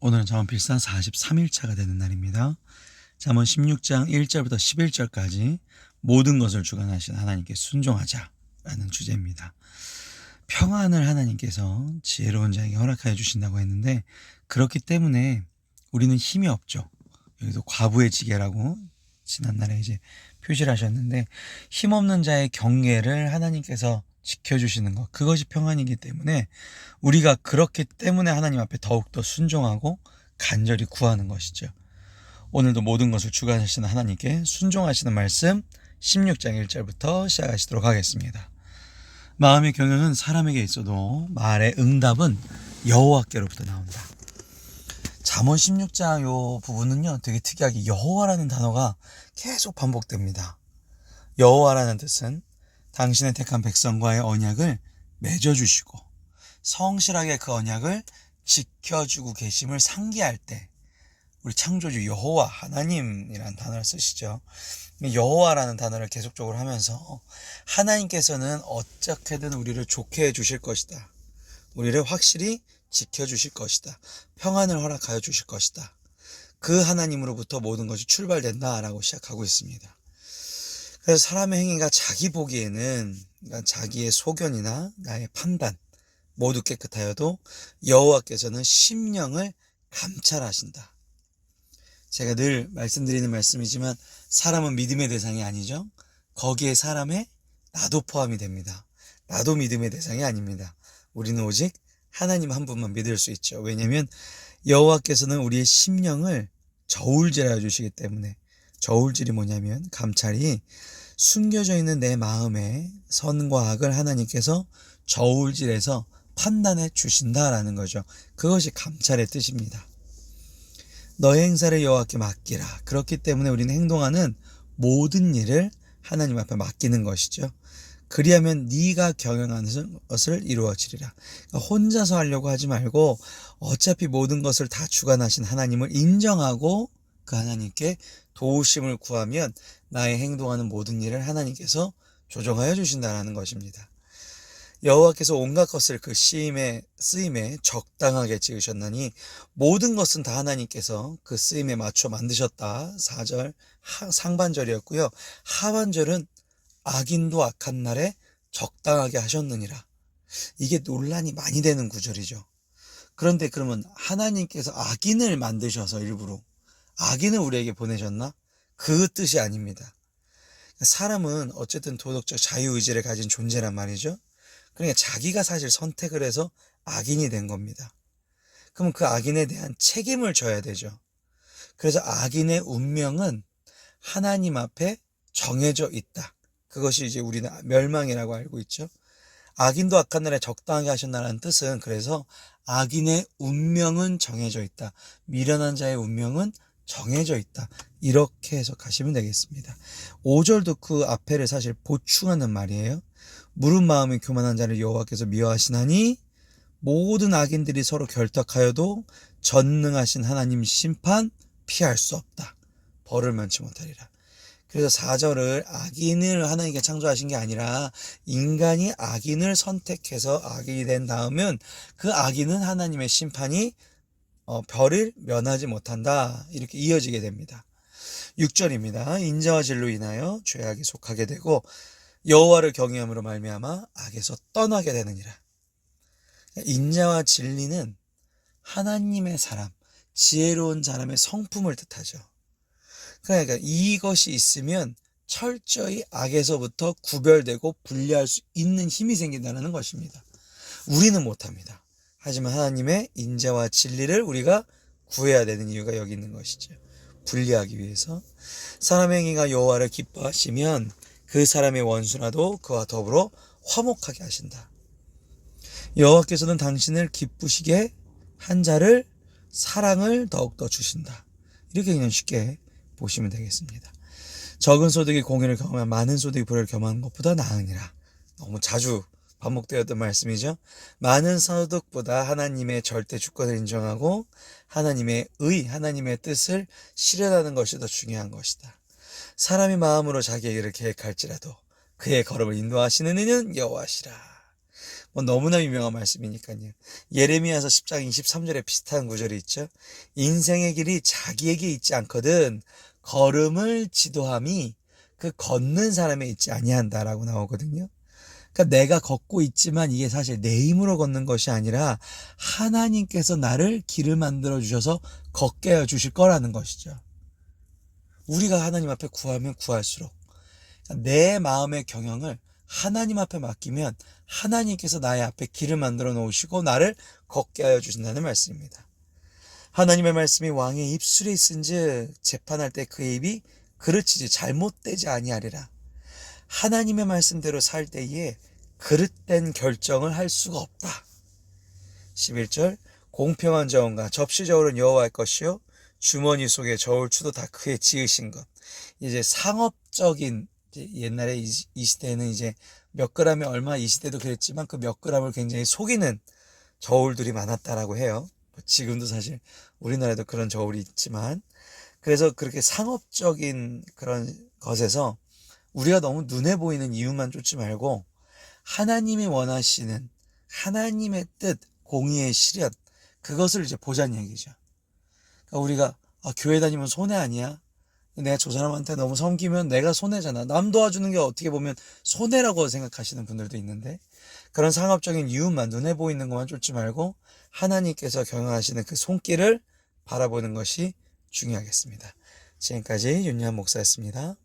오늘은 잠언필상 43일차가 되는 날입니다. 잠언 16장 1절부터 11절까지 모든 것을 주관하신 하나님께 순종하자라는 주제입니다. 평안을 하나님께서 지혜로운 자에게 허락하여 주신다고 했는데, 그렇기 때문에 우리는 힘이 없죠. 여기도 과부의 지게라고 지난날에 이제 표시를 하셨는데, 힘없는 자의 경계를 하나님께서 지켜주시는 것, 그것이 평안이기 때문에 우리가 그렇기 때문에 하나님 앞에 더욱더 순종하고 간절히 구하는 것이죠. 오늘도 모든 것을 주관하시는 하나님께 순종하시는 말씀 16장 1절부터 시작하시도록 하겠습니다. 마음의 경영은 사람에게 있어도 말의 응답은 여호와께로부터 나온다. 잠언 16장 요 부분은요, 되게 특이하게 여호와라는 단어가 계속 반복됩니다. 여호와라는 뜻은 당신의 택한 백성과의 언약을 맺어주시고 성실하게 그 언약을 지켜주고 계심을 상기할 때, 우리 창조주 여호와 하나님이라는 단어를 쓰시죠. 여호와라는 단어를 계속적으로 하면서 하나님께서는 어떻게든 우리를 좋게 해주실 것이다, 우리를 확실히 지켜주실 것이다, 평안을 허락하여 주실 것이다, 그 하나님으로부터 모든 것이 출발된다라고 시작하고 있습니다. 그래서 사람의 행위가 자기 보기에는, 그러니까 자기의 소견이나 나의 판단 모두 깨끗하여도 여호와께서는 심령을 감찰하신다. 제가 늘 말씀드리는 말씀이지만 사람은 믿음의 대상이 아니죠. 거기에 사람의 나도 포함이 됩니다. 나도 믿음의 대상이 아닙니다. 우리는 오직 하나님 한 분만 믿을 수 있죠. 왜냐하면 여호와께서는 우리의 심령을 저울질하여 주시기 때문에. 저울질이 뭐냐면, 감찰이 숨겨져 있는 내 마음의 선과 악을 하나님께서 저울질해서 판단해 주신다라는 거죠. 그것이 감찰의 뜻입니다. 너의 행사를 여호와께 맡기라. 그렇기 때문에 우리는 행동하는 모든 일을 하나님 앞에 맡기는 것이죠. 그리하면 네가 경영하는 것을 이루어지리라. 그러니까 혼자서 하려고 하지 말고 어차피 모든 것을 다 주관하신 하나님을 인정하고 그 하나님께 도우심을 구하면 나의 행동하는 모든 일을 하나님께서 조정하여 주신다는 것입니다. 여호와께서 온갖 것을 그 쓰임에 적당하게 지으셨나니 모든 것은 다 하나님께서 그 쓰임에 맞춰 만드셨다. 4절 상반절이었고요. 하반절은 악인도 악한 날에 적당하게 하셨느니라. 이게 논란이 많이 되는 구절이죠. 그런데 그러면 하나님께서 악인을 만드셔서 일부러 악인을 우리에게 보내셨나? 그 뜻이 아닙니다. 사람은 어쨌든 도덕적 자유의지를 가진 존재란 말이죠. 그러니까 자기가 사실 선택을 해서 악인이 된 겁니다. 그럼 그 악인에 대한 책임을 져야 되죠. 그래서 악인의 운명은 하나님 앞에 정해져 있다. 그것이 이제 우리는 멸망이라고 알고 있죠. 악인도 악한 날에 적당하게 하셨다는 뜻은, 그래서 악인의 운명은 정해져 있다, 미련한 자의 운명은 정해져 있다, 이렇게 해석하시면 되겠습니다. 5절도 그 앞에를 사실 보충하는 말이에요. 무릇 마음이 교만한 자를 여호와께서 미워하시나니 모든 악인들이 서로 결탁하여도 전능하신 하나님 심판 피할 수 없다. 벌을 면치 못하리라. 그래서 4절을 악인을 하나님께 창조하신 게 아니라 인간이 악인을 선택해서 악인이 된 다음은 그 악인은 하나님의 심판이 벌을 면하지 못한다, 이렇게 이어지게 됩니다. 6절입니다. 인자와 진로 인하여 죄악에 속하게 되고 여호와를 경외함으로 말미암아 악에서 떠나게 되느니라. 인자와 진리는 하나님의 사람, 지혜로운 사람의 성품을 뜻하죠. 그러니까 이것이 있으면 철저히 악에서부터 구별되고 분리할 수 있는 힘이 생긴다는 것입니다. 우리는 못합니다. 하지만 하나님의 인자와 진리를 우리가 구해야 되는 이유가 여기 있는 것이죠. 분리하기 위해서. 사람의 행위가 여호와를 기뻐하시면 그 사람의 원수라도 그와 더불어 화목하게 하신다. 여호와께서는 당신을 기쁘시게 한 자를 사랑을 더욱더 주신다. 이렇게 그냥 쉽게 보시면 되겠습니다. 적은 소득이 공의를 경험하면 많은 소득이 불의를 경험하는 것보다 나으니라. 너무 자주 반복되었던 말씀이죠. 많은 소득보다 하나님의 절대 주권을 인정하고 하나님의 하나님의 뜻을 실현하는 것이 더 중요한 것이다. 사람이 마음으로 자기의 길을 계획할지라도 그의 걸음을 인도하시는 이는 여호와시라. 뭐 너무나 유명한 말씀이니까요. 예레미야서 10장 23절에 비슷한 구절이 있죠. 인생의 길이 자기에게 있지 않거든 걸음을 지도함이 그 걷는 사람에 있지 아니한다라고 나오거든요. 그러니까 내가 걷고 있지만 이게 사실 내 힘으로 걷는 것이 아니라 하나님께서 나를 길을 만들어 주셔서 걷게 해 주실 거라는 것이죠. 우리가 하나님 앞에 구하면 구할수록 내 마음의 경영을 하나님 앞에 맡기면 하나님께서 나의 앞에 길을 만들어 놓으시고 나를 걷게 하여 주신다는 말씀입니다. 하나님의 말씀이 왕의 입술에 있은즉 재판할 때 그의 입이 그르치지 잘못되지 아니하리라. 하나님의 말씀대로 살 때에 그릇된 결정을 할 수가 없다. 11절 공평한 저울과 접시 저울은 여호와의 것이요 주머니 속에 저울추도 다 그의 지으신 것. 이제 상업적인 옛날에 이 시대에는 이제 몇 그램에 얼마 이 시대도 그랬지만 그 몇 그램을 굉장히 속이는 저울들이 많았다라고 해요. 지금도 사실 우리나라에도 그런 저울이 있지만 그래서 그렇게 상업적인 그런 것에서 우리가 너무 눈에 보이는 이유만 쫓지 말고 하나님이 원하시는 하나님의 뜻, 공의의 실현 그것을 이제 보자는 얘기죠. 그러니까 우리가 교회 다니면 손해 아니야? 내가 저 사람한테 너무 섬기면 내가 손해잖아. 남 도와주는 게 어떻게 보면 손해라고 생각하시는 분들도 있는데 그런 상업적인 이유만 눈에 보이는 것만 쫓지 말고 하나님께서 경영하시는 그 손길을 바라보는 것이 중요하겠습니다. 지금까지 윤유한 목사였습니다.